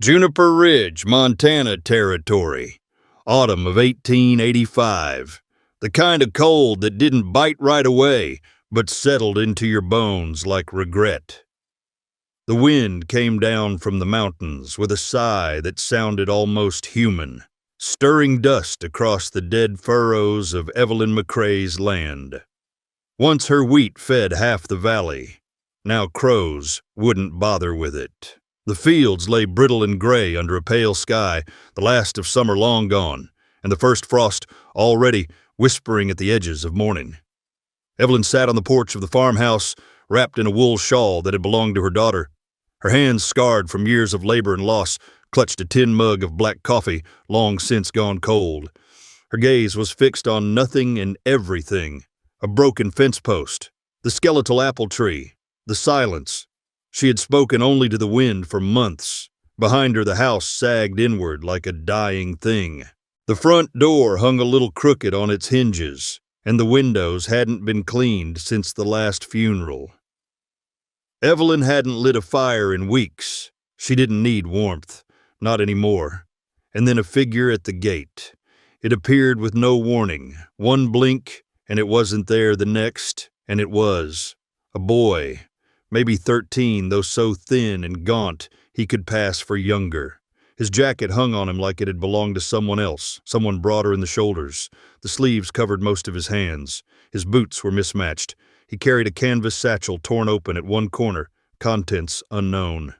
Juniper Ridge, Montana territory. Autumn of 1885. The kind of cold that didn't bite right away, but settled into your bones like regret. The wind came down from the mountains with a sigh that sounded almost human, stirring dust across the dead furrows of Evelyn McCrea's land. Once her wheat fed half the valley. Now crows wouldn't bother with it. The fields lay brittle and gray under a pale sky, the last of summer long gone, and the first frost already whispering at the edges of morning. Evelyn sat on the porch of the farmhouse, wrapped in a wool shawl that had belonged to her daughter. Her hands, scarred from years of labor and loss, clutched a tin mug of black coffee, long since gone cold. Her gaze was fixed on nothing and everything: a broken fence post, the skeletal apple tree, the silence. She had spoken only to the wind for months. Behind her, the house sagged inward like a dying thing. The front door hung a little crooked on its hinges, and the windows hadn't been cleaned since the last funeral. Evelyn hadn't lit a fire in weeks. She didn't need warmth, not anymore. And then a figure at the gate. It appeared with no warning. One blink, and it wasn't there the next, and it was. A boy. Maybe 13, though so thin and gaunt he could pass for younger. His jacket hung on him like it had belonged to someone else, someone broader in the shoulders. The sleeves covered most of his hands. His boots were mismatched. He carried a canvas satchel torn open at one corner, contents unknown.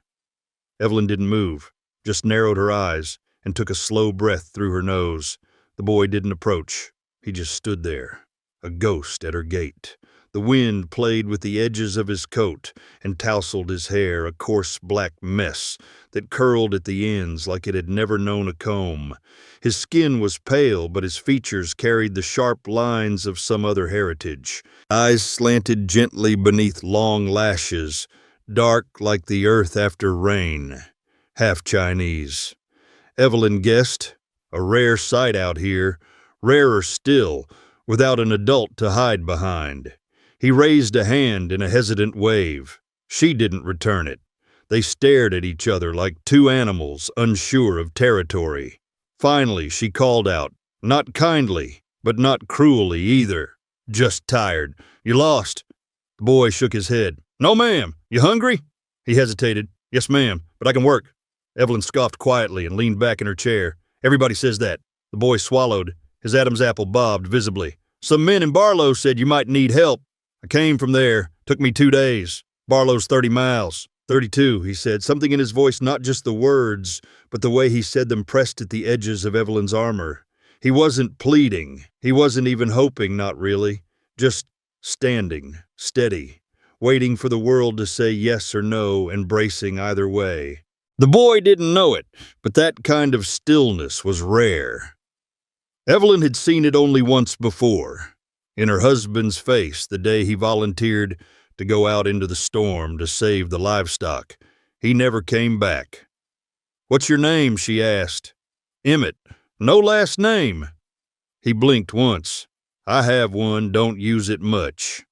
Evelyn didn't move, just narrowed her eyes and took a slow breath through her nose. The boy didn't approach. He just stood there, a ghost at her gate. The wind played with the edges of his coat and tousled his hair, a coarse black mess that curled at the ends like it had never known a comb. His skin was pale, but his features carried the sharp lines of some other heritage. Eyes slanted gently beneath long lashes, dark like the earth after rain. Half Chinese. Evelyn guessed, a rare sight out here, rarer still, without an adult to hide behind. He raised a hand in a hesitant wave. She didn't return it. They stared at each other like two animals unsure of territory. Finally, she called out, not kindly, but not cruelly either. Just tired. You lost. The boy shook his head. No, ma'am. You hungry? He hesitated. Yes, ma'am, but I can work. Evelyn scoffed quietly and leaned back in her chair. Everybody says that. The boy swallowed. His Adam's apple bobbed visibly. Some men in Barlow said you might need help. I came from there. Took me 2 days. Barlow's 30 miles. 32, he said, something in his voice, not just the words, but the way he said them pressed at the edges of Evelyn's armor. He wasn't pleading. He wasn't even hoping, not really. Just standing, steady, waiting for the world to say yes or no, and bracing either way. The boy didn't know it, but that kind of stillness was rare. Evelyn had seen it only once before. In her husband's face the day he volunteered to go out into the storm to save the livestock. He never came back. What's your name? She asked. Emmett. No last name. He blinked once. I have one, don't use it much.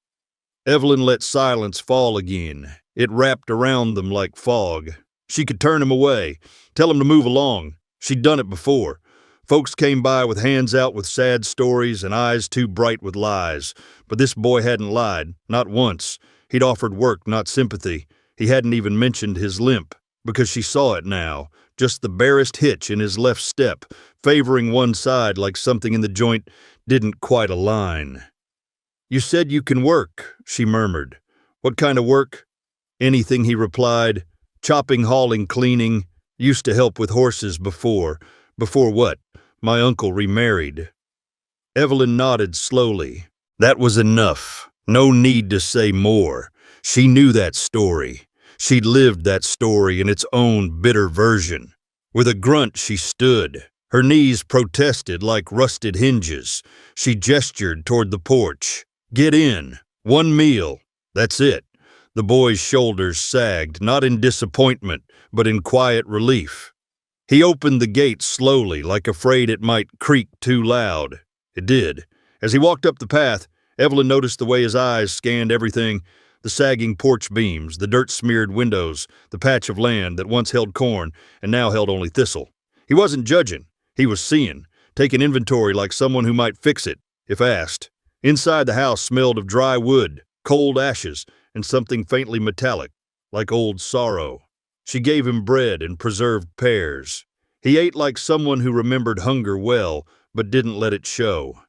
Evelyn let silence fall again. It wrapped around them like fog. She could turn him away, tell him to move along. She'd done it before. Folks came by with hands out with sad stories and eyes too bright with lies. But this boy hadn't lied, not once. He'd offered work, not sympathy. He hadn't even mentioned his limp, because she saw it now, just the barest hitch in his left step, favoring one side like something in the joint didn't quite align. You said you can work, she murmured. What kind of work? Anything, he replied. Chopping, hauling, cleaning. Used to help with horses before. Before what? My uncle remarried. Evelyn nodded slowly. That was enough. No need to say more. She knew that story. She'd lived that story in its own bitter version. With a grunt, she stood. Her knees protested like rusted hinges. She gestured toward the porch. Get in. One meal. That's it. The boy's shoulders sagged, not in disappointment, but in quiet relief. He opened the gate slowly, like afraid it might creak too loud. It did. As he walked up the path, Evelyn noticed the way his eyes scanned everything, The sagging porch beams, the dirt-smeared windows, the patch of land that once held corn and now held only thistle. He wasn't judging. He was seeing, taking inventory like someone who might fix it, if asked. Inside the house smelled of dry wood, cold ashes, and something faintly metallic, like old sorrow. She gave him bread and preserved pears. He ate like someone who remembered hunger well, but didn't let it show.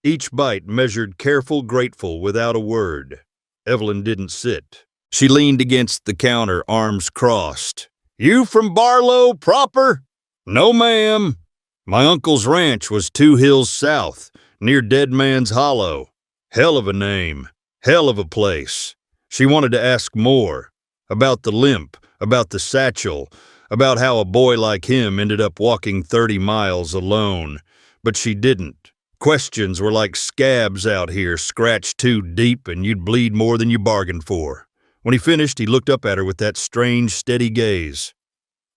Each bite measured careful, grateful, without a word. Evelyn didn't sit. She leaned against the counter, arms crossed. "You from Barlow proper?" "No, ma'am. My uncle's ranch was 2 hills south, near Dead Man's Hollow. Hell of a name. Hell of a place." She wanted to ask more. About the limp, about the satchel, about how a boy like him ended up walking 30 miles alone. But she didn't. Questions were like scabs out here, scratched too deep and you'd bleed more than you bargained for. When he finished, he looked up at her with that strange, steady gaze.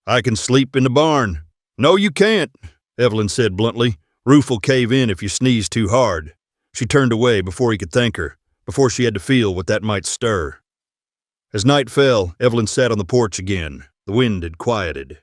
"I can sleep in the barn." "No, you can't," Evelyn said bluntly. "Roof will cave in if you sneeze too hard." She turned away before he could thank her, before she had to feel what that might stir. As night fell, Evelyn sat on the porch again. The wind had quieted.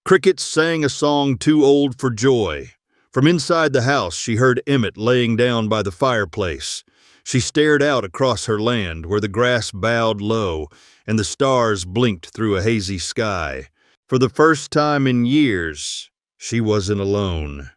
Crickets sang a song too old for joy. From inside the house, she heard Emmett laying down by the fireplace. She stared out across her land, where the grass bowed low and the stars blinked through a hazy sky. For the first time in years, she wasn't alone.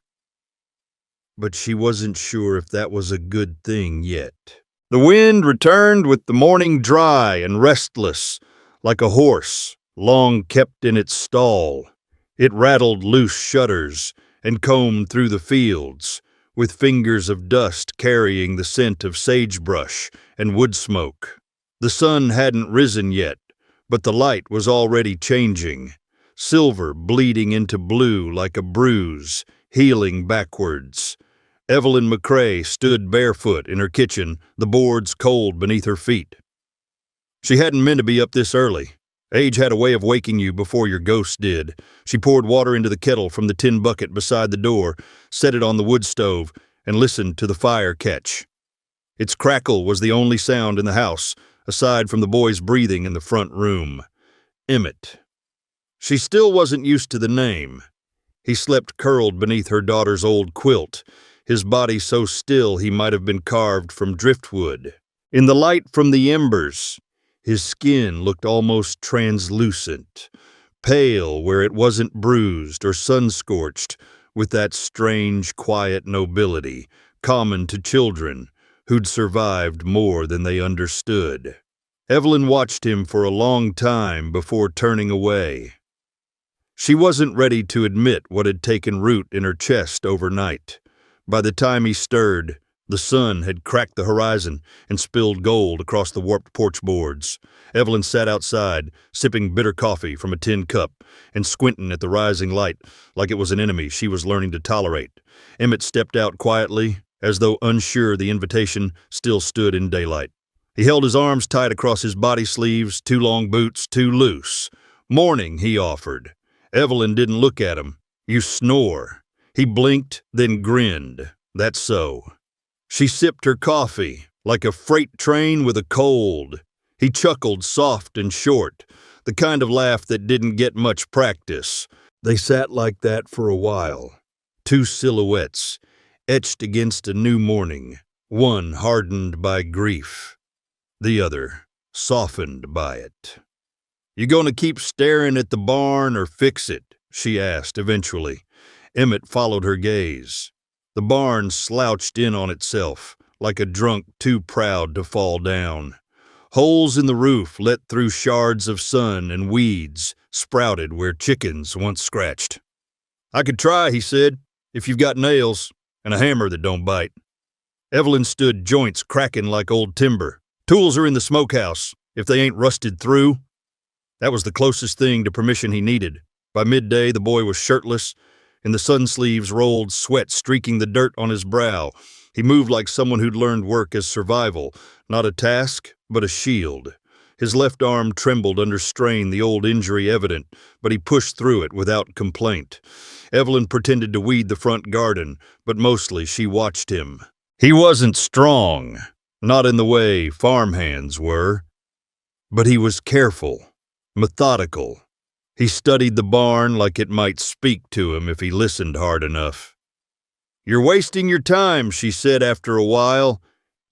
But she wasn't sure if that was a good thing yet. The wind returned with the morning dry and restless, like a horse long kept in its stall. It rattled loose shutters and combed through the fields, with fingers of dust carrying the scent of sagebrush and wood smoke. The sun hadn't risen yet, but the light was already changing, silver bleeding into blue like a bruise, healing backwards. Evelyn McCrea stood barefoot in her kitchen, the boards cold beneath her feet. She hadn't meant to be up this early. Age had a way of waking you before your ghost did. She poured water into the kettle from the tin bucket beside the door, set it on the wood stove, and listened to the fire catch. Its crackle was the only sound in the house, aside from the boy's breathing in the front room. Emmett. She still wasn't used to the name. He slept curled beneath her daughter's old quilt, his body so still he might have been carved from driftwood. In the light from the embers, his skin looked almost translucent, pale where it wasn't bruised or sun-scorched, with that strange, quiet nobility common to children who'd survived more than they understood. Evelyn watched him for a long time before turning away. She wasn't ready to admit what had taken root in her chest overnight. By the time he stirred, the sun had cracked the horizon and spilled gold across the warped porch boards. Evelyn sat outside, sipping bitter coffee from a tin cup and squinting at the rising light like it was an enemy she was learning to tolerate. Emmett stepped out quietly, as though unsure the invitation still stood in daylight. He held his arms tight across his body sleeves, too long boots, too loose. "Morning," he offered. Evelyn didn't look at him. "You snore." He blinked, then grinned. "That's so." She sipped her coffee, like a freight train with a cold. He chuckled soft and short, the kind of laugh that didn't get much practice. They sat like that for a while, 2 silhouettes, etched against a new morning, one hardened by grief, the other softened by it. "You gonna keep staring at the barn or fix it?" she asked eventually. Emmett followed her gaze. The barn slouched in on itself, like a drunk too proud to fall down. Holes in the roof let through shards of sun, and weeds sprouted where chickens once scratched. "I could try," he said, "if you've got nails and a hammer that don't bite." Evelyn stood, joints cracking like old timber. "Tools are in the smokehouse, if they ain't rusted through." That was the closest thing to permission he needed. By midday, the boy was shirtless, and the sun sleeves rolled, sweat streaking the dirt on his brow. He moved like someone who'd learned work as survival, not a task, but a shield. His left arm trembled under strain, the old injury evident, but he pushed through it without complaint. Evelyn pretended to weed the front garden, but mostly she watched him. He wasn't strong. Not in the way farmhands were. But he was careful, methodical. He studied the barn like it might speak to him if he listened hard enough. "You're wasting your time," she said after a while.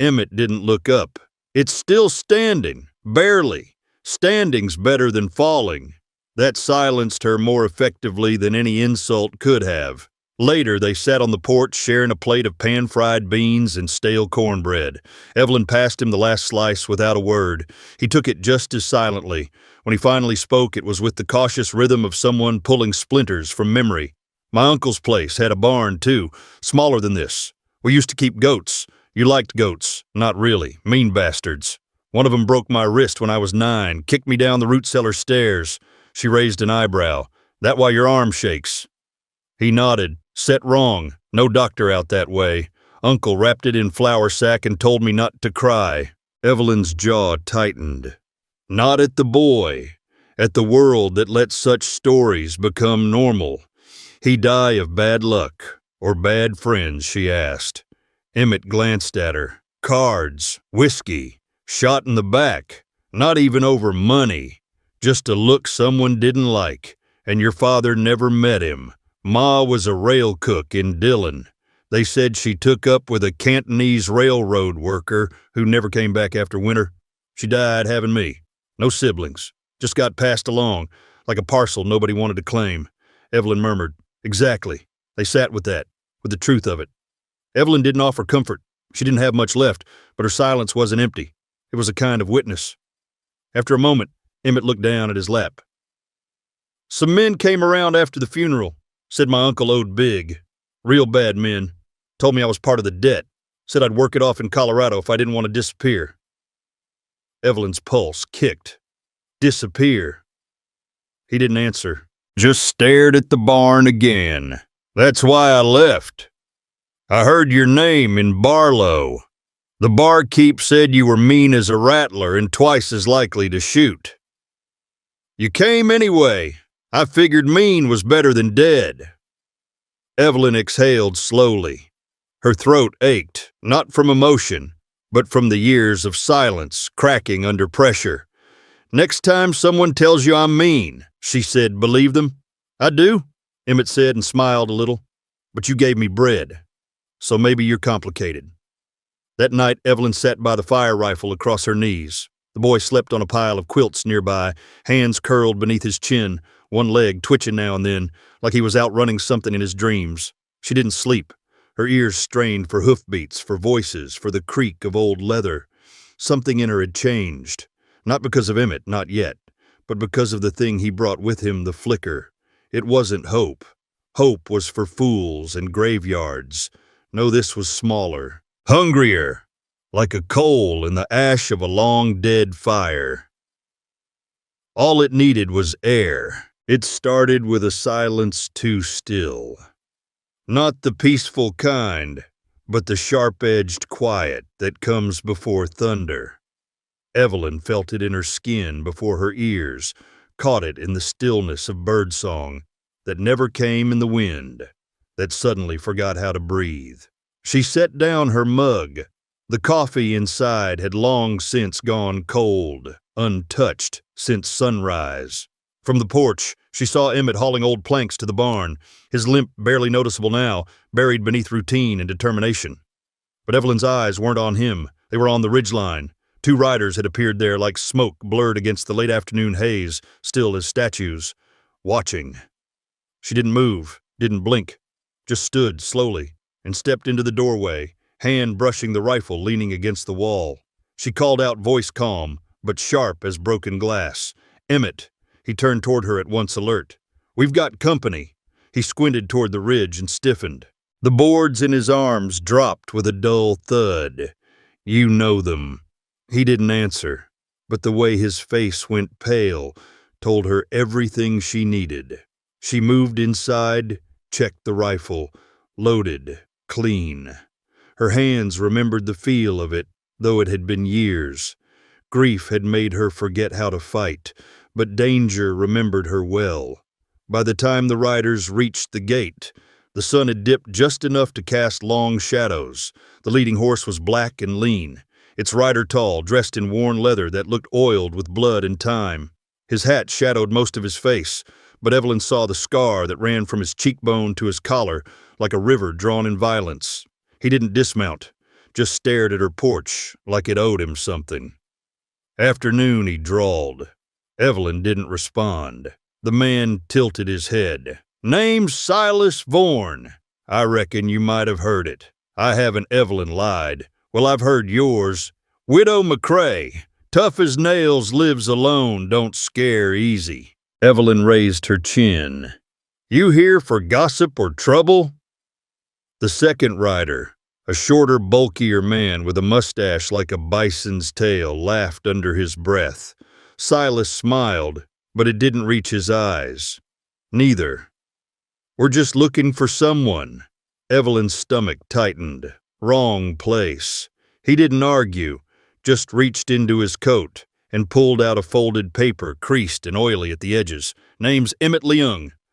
Emmett didn't look up. "It's still standing, barely. Standing's better than falling." That silenced her more effectively than any insult could have. Later, they sat on the porch sharing a plate of pan-fried beans and stale cornbread. Evelyn passed him the last slice without a word. He took it just as silently. When he finally spoke, it was with the cautious rhythm of someone pulling splinters from memory. "My uncle's place had a barn, too, smaller than this. We used to keep goats. You liked goats. Not really. Mean bastards. One of them broke my wrist when I was 9, kicked me down the root cellar stairs." She raised an eyebrow. "That why your arm shakes?" He nodded. "Set wrong. No doctor out that way. Uncle wrapped it in flour sack and told me not to cry." Evelyn's jaw tightened. Not at the boy. At the world that lets such stories become normal. "He die of bad luck or bad friends?" she asked. Emmett glanced at her. "Cards, whiskey, shot in the back. Not even over money. Just a look someone didn't like, and your father never met him. Ma was a rail cook in Dillon. They said she took up with a Cantonese railroad worker who never came back after winter. She died having me. No siblings. Just got passed along, like a parcel nobody wanted to claim." Evelyn murmured. "Exactly." They sat with that, with the truth of it. Evelyn didn't offer comfort. She didn't have much left, but her silence wasn't empty. It was a kind of witness. After a moment, Emmett looked down at his lap. "Some men came around after the funeral. Said my uncle owed big. Real bad men. Told me I was part of the debt. Said I'd work it off in Colorado if I didn't want to disappear." Evelyn's pulse kicked. Disappear? He didn't answer. Just stared at the barn again. "That's why I left. I heard your name in Barlow. The barkeep said you were mean as a rattler and twice as likely to shoot. You came anyway. I figured mean was better than dead." Evelyn exhaled slowly. Her throat ached, not from emotion, but from the years of silence cracking under pressure. "Next time someone tells you I'm mean," she said, "believe them." "I do," Emmett said and smiled a little. "But you gave me bread, so maybe you're complicated." That night, Evelyn sat by the fire rifle across her knees. The boy slept on a pile of quilts nearby, hands curled beneath his chin, one leg twitching now and then, like he was outrunning something in his dreams. She didn't sleep. Her ears strained for hoofbeats, for voices, for the creak of old leather. Something in her had changed. Not because of Emmett, not yet, but because of the thing he brought with him, the flicker. It wasn't hope. Hope was for fools and graveyards. No, this was smaller. Hungrier, like a coal in the ash of a long-dead fire. All it needed was air. It started with a silence too still. Not the peaceful kind, but the sharp-edged quiet that comes before thunder. Evelyn felt it in her skin before her ears, caught it in the stillness of birdsong that never came in the wind, that suddenly forgot how to breathe. She set down her mug. The coffee inside had long since gone cold, untouched since sunrise. From the porch, she saw Emmett hauling old planks to the barn, his limp barely noticeable now, buried beneath routine and determination. But Evelyn's eyes weren't on him. They were on the ridgeline. 2 riders had appeared there like smoke blurred against the late afternoon haze, still as statues, watching. She didn't move, didn't blink, just stood slowly and stepped into the doorway, hand brushing the rifle leaning against the wall. She called out, voice calm, but sharp as broken glass. "Emmett." He turned toward her at once alert. "We've got company." He squinted toward the ridge and stiffened. The boards in his arms dropped with a dull thud. "You know them." He didn't answer, but the way his face went pale told her everything she needed. She moved inside, checked the rifle, loaded, clean. Her hands remembered the feel of it, though it had been years. Grief had made her forget how to fight, but danger remembered her well. By the time the riders reached the gate, the sun had dipped just enough to cast long shadows. The leading horse was black and lean. its rider tall, dressed in worn leather that looked oiled with blood and time. His hat shadowed most of his face, but Evelyn saw the scar that ran from his cheekbone to his collar like a river drawn in violence. He didn't dismount, just stared at her porch like it owed him something. "Afternoon," he drawled. Evelyn didn't respond. The man tilted his head. "Name's Silas Vaughan. I reckon you might have heard it. I haven't." Evelyn lied. "Well, I've heard yours. Widow McCrea. Tough as nails, lives alone, don't scare easy." Evelyn raised her chin. "You here for gossip or trouble?" The second rider, a shorter, bulkier man with a mustache like a bison's tail, laughed under his breath. Silas smiled, but it didn't reach his eyes. "Neither. We're just looking for someone." Evelyn's stomach tightened. Wrong place. He didn't argue, just reached into his coat and pulled out a folded paper, creased and oily at the edges. "Name's Emmett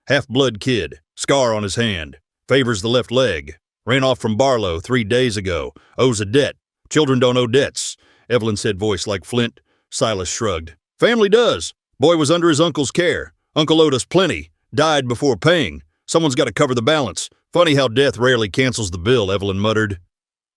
half-blood kid, scar on his hand, favors the left leg. Ran off from Barlow 3 days ago, owes a debt. Children don't owe debts," Evelyn said, voice like flint. Silas shrugged. "Family does. Boy was under his uncle's care. Uncle owed us plenty, died before paying. Someone's got to cover the balance. Funny how death rarely cancels the bill," Evelyn muttered.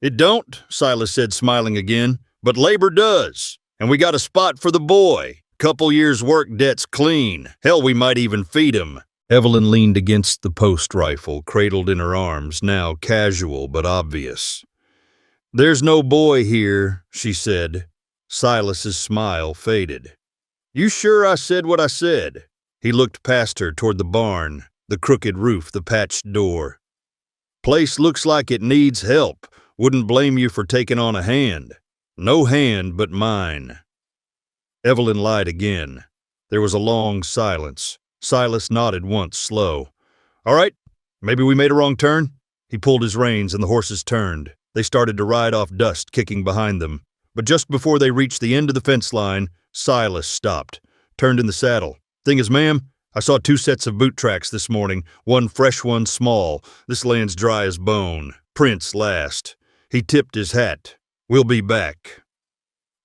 "It don't," Silas said, smiling again, "but labor does. And we got a spot for the boy. Couple years' work debt's clean. Hell, we might even feed him." Evelyn leaned against the post rifle, cradled in her arms, now casual but obvious. "There's no boy here," she said. Silas's smile faded. "You sure I said what I said?" He looked past her toward the barn, the crooked roof, the patched door. "Place looks like it needs help. Wouldn't blame you for taking on a hand. No hand but mine." Evelyn lied again. There was a long silence. Silas nodded once, slow. "All right, maybe we made a wrong turn." He pulled his reins and the horses turned. They started to ride off dust, kicking behind them. But just before they reached the end of the fence line, Silas stopped, turned in the saddle. "Thing is, ma'am, I saw 2 sets of boot tracks this morning, one fresh, one small. This land's dry as bone. Prints last." He tipped his hat. "We'll be back."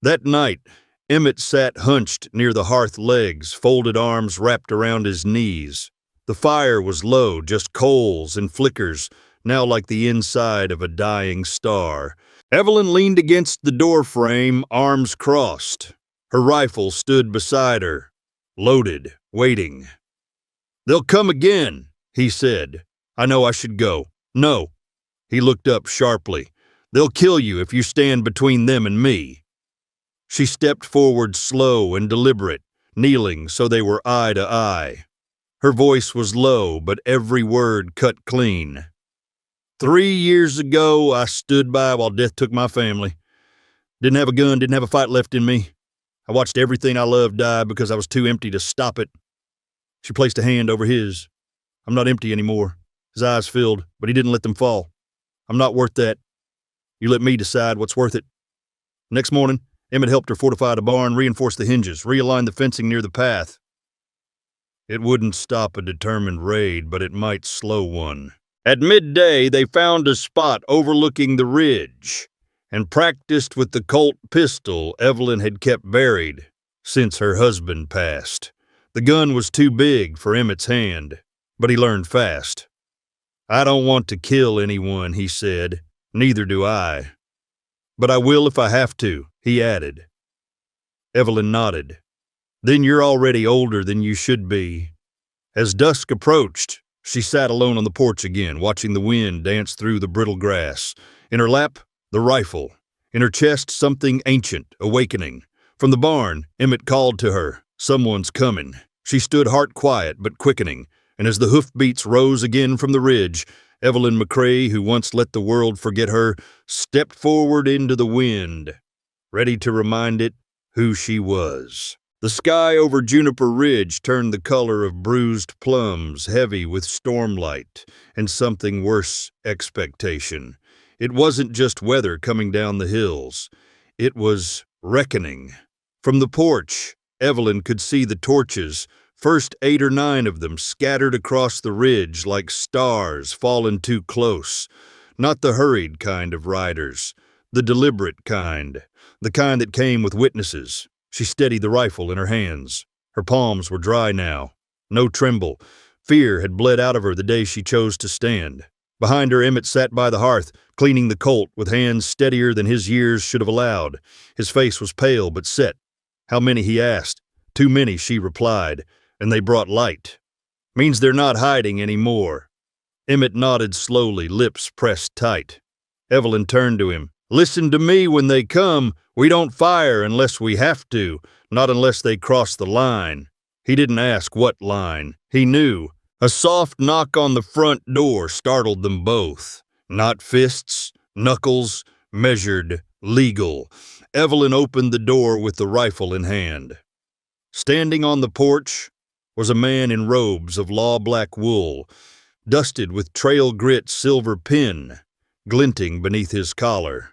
That night, Emmett sat hunched near the hearth legs, folded arms wrapped around his knees. The fire was low, just coals and flickers, now like the inside of a dying star. Evelyn leaned against the door frame, arms crossed. Her rifle stood beside her, loaded, waiting. "They'll come again," he said. "I know I should go." "No." He looked up sharply. "They'll kill you if you stand between them and me." She stepped forward slow and deliberate, kneeling so they were eye to eye. Her voice was low, but every word cut clean. 3 years ago, I stood by while death took my family. Didn't have a gun, didn't have a fight left in me. I watched everything I loved die because I was too empty to stop it." She placed a hand over his. "I'm not empty anymore." His eyes filled, but he didn't let them fall. "I'm not worth that. You let me decide what's worth it." Next morning, Emmett helped her fortify the barn, reinforce the hinges, realign the fencing near the path. It wouldn't stop a determined raid, but it might slow one. At midday, they found a spot overlooking the ridge and practiced with the Colt pistol Evelyn had kept buried since her husband passed. The gun was too big for Emmett's hand, but he learned fast. "I don't want to kill anyone," he said. "Neither do I. But I will if I have to," he added. Evelyn nodded. "Then you're already older than you should be." As dusk approached, she sat alone on the porch again, watching the wind dance through the brittle grass. In her lap, the rifle. In her chest, something ancient, awakening. From the barn, Emmett called to her, "Someone's coming." She stood heart quiet but quickening, and as the hoofbeats rose again from the ridge, Evelyn McCrea, who once let the world forget her, stepped forward into the wind, ready to remind it who she was. The sky over Juniper Ridge turned the color of bruised plums, heavy with stormlight and something worse, expectation. It wasn't just weather coming down the hills. It was reckoning. From the porch, Evelyn could see the torches, first 8 or 9 of them scattered across the ridge like stars fallen too close. Not the hurried kind of riders, The deliberate kind. The kind that came with witnesses. She steadied the rifle in her hands. Her palms were dry now. No tremble. Fear had bled out of her the day she chose to stand. Behind her, Emmett sat by the hearth, cleaning the Colt with hands steadier than his years should have allowed. His face was pale but set. How many, he asked. Too many, she replied, and they brought light. Means they're not hiding anymore. Emmett nodded slowly, lips pressed tight. Evelyn turned to him. Listen to me when they come. We don't fire unless we have to, not unless they cross the line. He didn't ask what line. He knew. A soft knock on the front door startled them both. Not fists, knuckles, measured, legal. Evelyn opened the door with the rifle in hand. Standing on the porch was a man in robes of law-black wool, dusted with trail grit silver pin, glinting beneath his collar.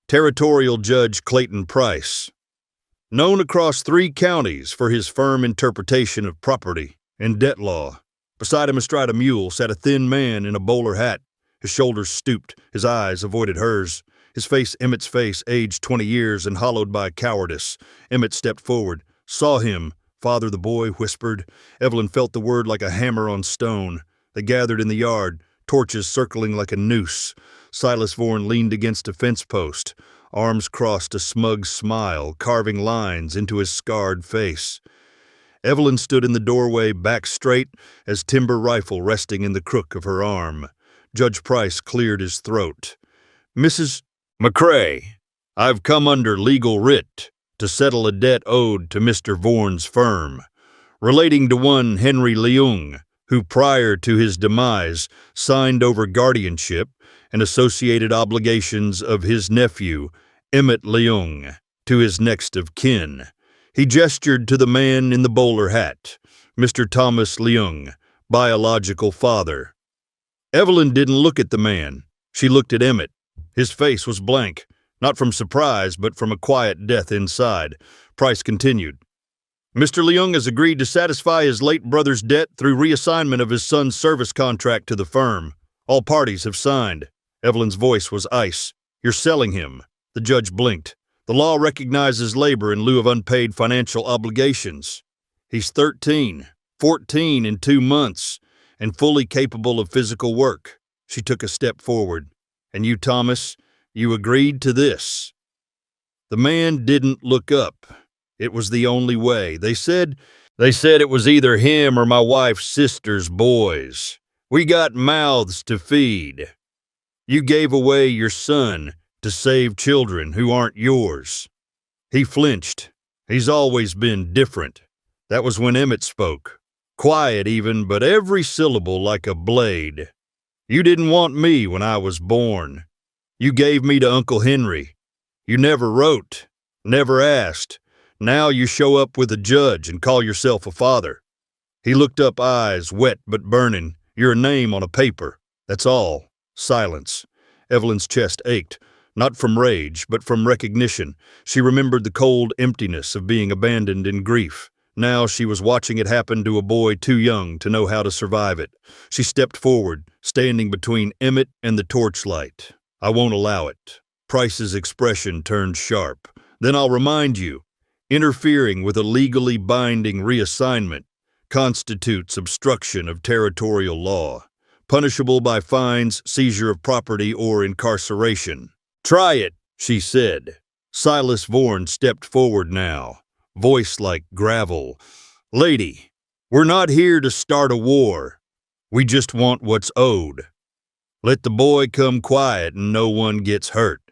Territorial Judge Clayton Price, known across 3 counties for his firm interpretation of property and debt law. Beside him astride a mule sat a thin man in a bowler hat. His shoulders stooped, his eyes avoided hers. His face, Emmett's face, aged 20 years and hollowed by cowardice. Emmett stepped forward, saw him. Father, the boy whispered. Evelyn felt the word like a hammer on stone. They gathered in the yard, torches circling like a noose. Silas Vaughan leaned against a fence post, arms crossed, a smug smile, carving lines into his scarred face. Evelyn stood in the doorway, back straight, as timber rifle resting in the crook of her arm. Judge Price cleared his throat. Mrs. McCrea, I've come under legal writ to settle a debt owed to Mr. Vaughan's firm, relating to one Henry Leung, who prior to his demise signed over guardianship and associated obligations of his nephew, Emmett Leung, to his next of kin. He gestured to the man in the bowler hat, Mr. Thomas Leung, biological father. Evelyn didn't look at the man. She looked at Emmett. His face was blank, not from surprise, but from a quiet death inside. Price continued. Mr. Leung has agreed to satisfy his late brother's debt through reassignment of his son's service contract to the firm. All parties have signed. Evelyn's voice was ice. You're selling him. The judge blinked. The law recognizes labor in lieu of unpaid financial obligations. He's 13, 14 in 2 months, and fully capable of physical work. She took a step forward. And you, Thomas, you agreed to this. The man didn't look up. It was the only way. They said it was either him or my wife's sister's boys. We got mouths to feed. You gave away your son to save children who aren't yours. He flinched. He's always been different. That was when Emmett spoke. Quiet even, but every syllable like a blade. You didn't want me when I was born. You gave me to Uncle Henry. You never wrote, never asked. Now you show up with a judge and call yourself a father. He looked up, eyes wet but burning. You're a name on a paper. That's all. Silence. Evelyn's chest ached, not from rage, but from recognition. She remembered the cold emptiness of being abandoned in grief. Now she was watching it happen to a boy too young to know how to survive it. She stepped forward, standing between Emmett and the torchlight. I won't allow it. Price's expression turned sharp. Then I'll remind you, interfering with a legally binding reassignment constitutes obstruction of territorial law, punishable by fines, seizure of property, or incarceration. Try it, she said. Silas Vaughan stepped forward now, voice like gravel. Lady, we're not here to start a war. We just want what's owed. Let the boy come quiet and no one gets hurt.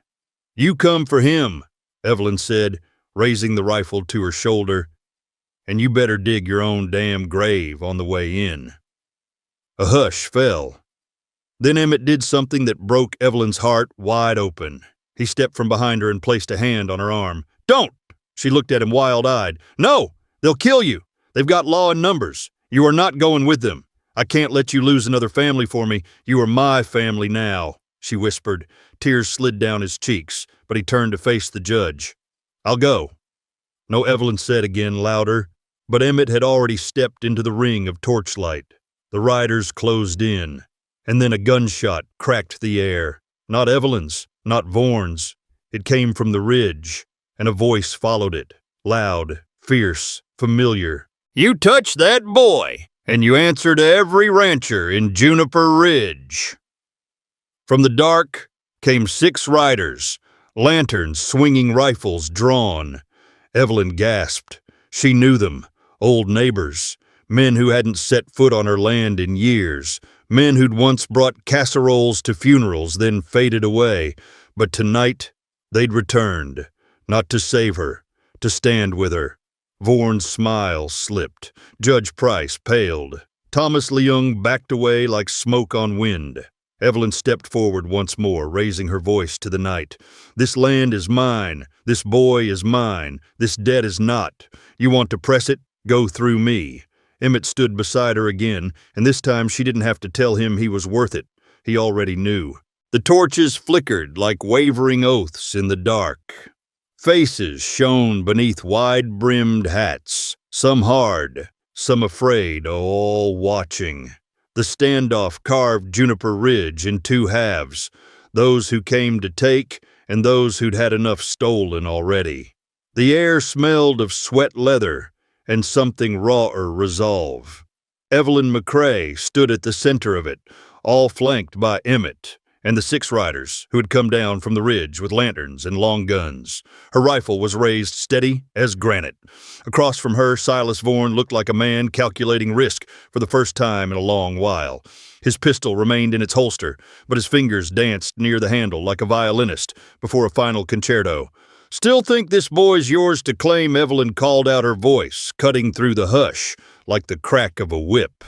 You come for him, Evelyn said, raising the rifle to her shoulder, and you better dig your own damn grave on the way in. A hush fell. Then Emmett did something that broke Evelyn's heart wide open. He stepped from behind her and placed a hand on her arm. Don't! She looked at him wild-eyed. No! They'll kill you! They've got law and numbers. You are not going with them. I can't let you lose another family for me. You are my family now, she whispered. Tears slid down his cheeks, but he turned to face the judge. I'll go. No, Evelyn said again, louder, but Emmett had already stepped into the ring of torchlight. The riders closed in, and then a gunshot cracked the air. Not Evelyn's, Not Vaughn's. It came from the ridge, and a voice followed it, loud, fierce, familiar. "You touched that boy, and you answer to every rancher in Juniper Ridge." From the dark came 6 riders, lanterns swinging rifles drawn. Evelyn gasped. She knew them, old neighbors, men who hadn't set foot on her land in years, men who'd once brought casseroles to funerals, then faded away. But tonight, they'd returned, not to save her, to stand with her. Vaughn's smile slipped. Judge Price paled. Thomas Leung backed away like smoke on wind. Evelyn stepped forward once more, raising her voice to the night. "This land is mine. This boy is mine. This debt is not. You want to press it? Go through me." Emmett stood beside her again, and this time she didn't have to tell him he was worth it. He already knew. The torches flickered like wavering oaths in the dark. Faces shone beneath wide-brimmed hats, some hard, some afraid, all watching. The standoff carved Juniper Ridge in 2 halves, those who came to take and those who'd had enough stolen already. The air smelled of sweat leather and something rawer resolve. Evelyn McCrea stood at the center of it, all flanked by Emmett and the 6 riders who had come down from the ridge with lanterns and long guns. Her rifle was raised steady as granite. Across from her, Silas Vaughn looked like a man calculating risk for the first time in a long while. His pistol remained in its holster, but his fingers danced near the handle like a violinist before a final concerto. "Still think this boy's yours to claim," Evelyn called out, her voice cutting through the hush like the crack of a whip.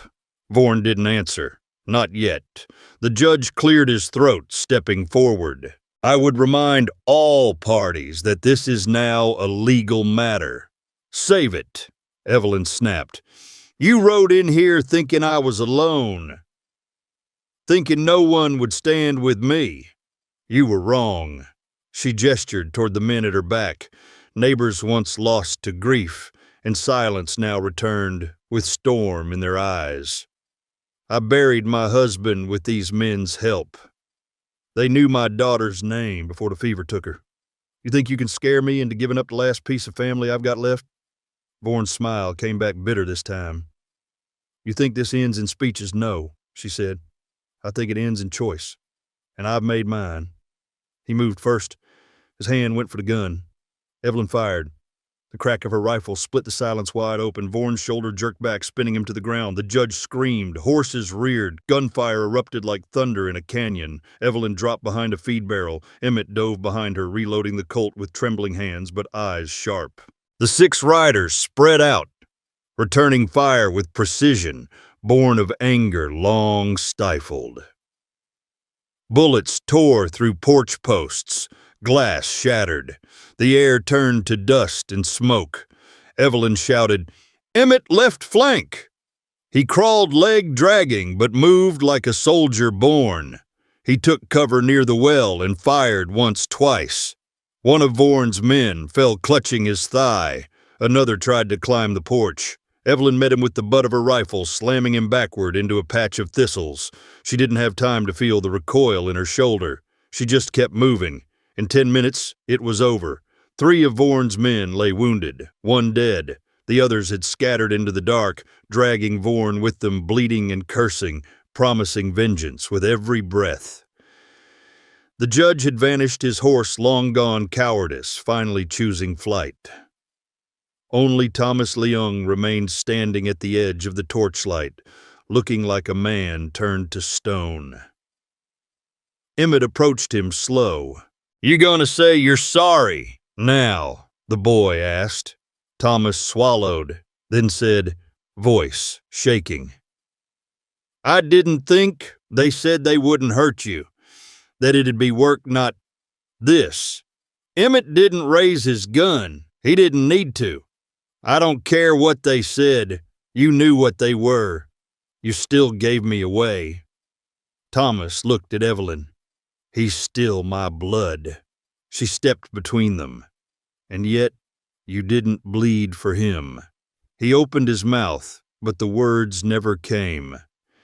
Vaughn didn't answer. Not yet. The judge cleared his throat, stepping forward. "I would remind all parties that this is now a legal matter." "Save it," Evelyn snapped. "You rode in here thinking I was alone, thinking no one would stand with me. You were wrong." She gestured toward the men at her back, neighbors once lost to grief, and silence now returned with storm in their eyes. "I buried my husband with these men's help. They knew my daughter's name before the fever took her. You think you can scare me into giving up the last piece of family I've got left?" Vaughn's smile came back bitter this time. "You think this ends in speeches? No," she said. "I think it ends in choice, and I've made mine." He moved first. His hand went for the gun. Evelyn fired. The crack of her rifle split the silence wide open. Vaughn's shoulder jerked back, spinning him to the ground. The judge screamed. Horses reared. Gunfire erupted like thunder in a canyon. Evelyn dropped behind a feed barrel. Emmett dove behind her, reloading the Colt with trembling hands but eyes sharp. The 6 riders spread out, returning fire with precision, born of anger long stifled. Bullets tore through porch posts. Glass shattered. The air turned to dust and smoke. Evelyn shouted, "Emmett left flank!" He crawled leg dragging, but moved like a soldier born. He took cover near the well and fired once, twice. One of Vaughn's men fell clutching his thigh. Another tried to climb the porch. Evelyn met him with the butt of her rifle, slamming him backward into a patch of thistles. She didn't have time to feel the recoil in her shoulder. She just kept moving. In 10 minutes, it was over. 3 of Vaughn's men lay wounded, 1 dead. The others had scattered into the dark, dragging Vaughan with them, bleeding and cursing, promising vengeance with every breath. The judge had vanished, his horse long gone cowardice, finally choosing flight. Only Thomas Leung remained standing at the edge of the torchlight, looking like a man turned to stone. Emmett approached him slow. "You gonna say you're sorry now?" the boy asked. Thomas swallowed, then said, voice shaking, "I didn't think they said they wouldn't hurt you, that it'd be work, not this. Emmett didn't raise his gun. He didn't need to. I don't care what they said. You knew what they were. You still gave me away." Thomas looked at Evelyn. "He's still my blood." She stepped between them. "And yet, you didn't bleed for him." He opened his mouth, but the words never came.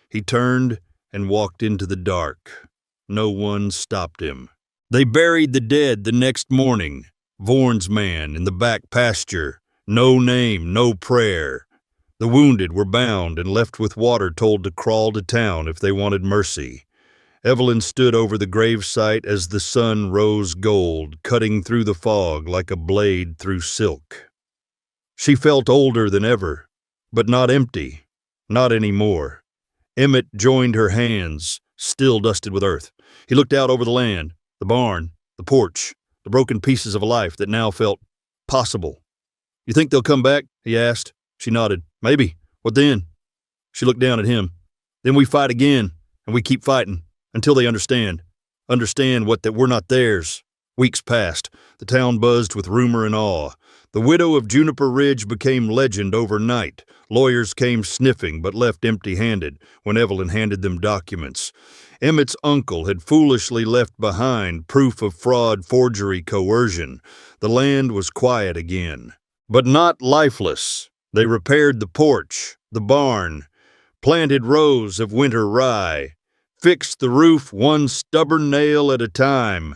He turned and walked into the dark. No one stopped him. They buried the dead the next morning. Vaughn's man in the back pasture. No name, no prayer. The wounded were bound and left with water, told to crawl to town if they wanted mercy. Evelyn stood over the gravesite as the sun rose gold, cutting through the fog like a blade through silk. She felt older than ever, but not empty, not anymore. Emmett joined her hands, still dusted with earth. He looked out over the land, the barn, the porch, the broken pieces of a life that now felt possible. "You think they'll come back?" he asked. She nodded. "Maybe. What then?" She looked down at him. "Then we fight again, and we keep fighting, until they understand. Understand that we're not theirs." Weeks passed. The town buzzed with rumor and awe. The widow of Juniper Ridge became legend overnight. Lawyers came sniffing but left empty-handed when Evelyn handed them documents. Emmett's uncle had foolishly left behind proof of fraud, forgery, coercion. The land was quiet again, but not lifeless. They repaired the porch, the barn, planted rows of winter rye, fixed the roof one stubborn nail at a time.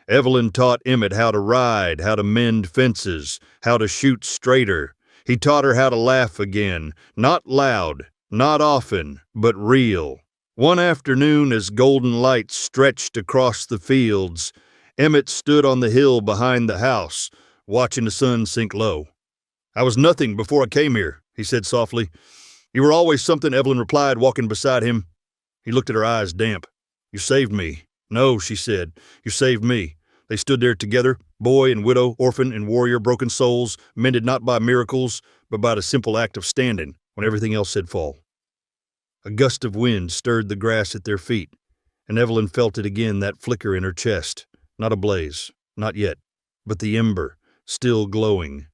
Evelyn taught Emmett how to ride, how to mend fences, how to shoot straighter. He taught her how to laugh again, not loud, not often, but real. One afternoon, as golden light stretched across the fields, Emmett stood on the hill behind the house, watching the sun sink low. "I was nothing before I came here," he said softly. "You were always something," Evelyn replied, walking beside him. He looked at her eyes, damp. "You saved me." "No," she said. "You saved me." They stood there together, boy and widow, orphan and warrior, broken souls, mended not by miracles, but by the simple act of standing when everything else said fall. A gust of wind stirred the grass at their feet, and Evelyn felt it again, that flicker in her chest. Not a blaze, not yet, but the ember, still glowing,